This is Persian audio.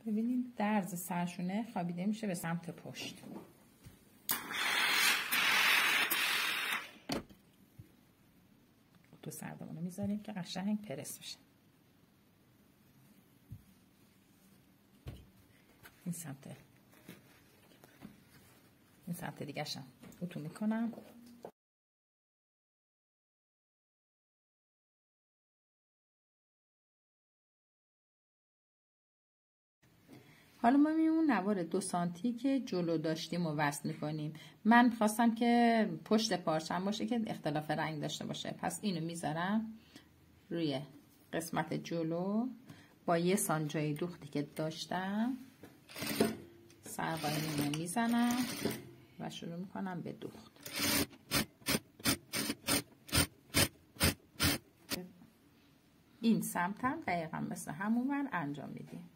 ببینید درز سرشونه خوابیده میشه به سمت پشت. تو سردمون رو میذاریم که قشنگ پرس بشه. این سمت دیگه شم اتو میکنم. حالا ما اون نوار 2 سانتی که جلو داشتیم و وصل میکنیم. من خواستم که پشت پارچم باشه که اختلاف رنگ داشته باشه، پس اینو میذارم روی قسمت جلو با 1 سانت جای دوختی که داشتم سرقاینو میزنم و شروع میکنم به دوخت. این سمتم دقیقا مثل همون ور انجام میدیم.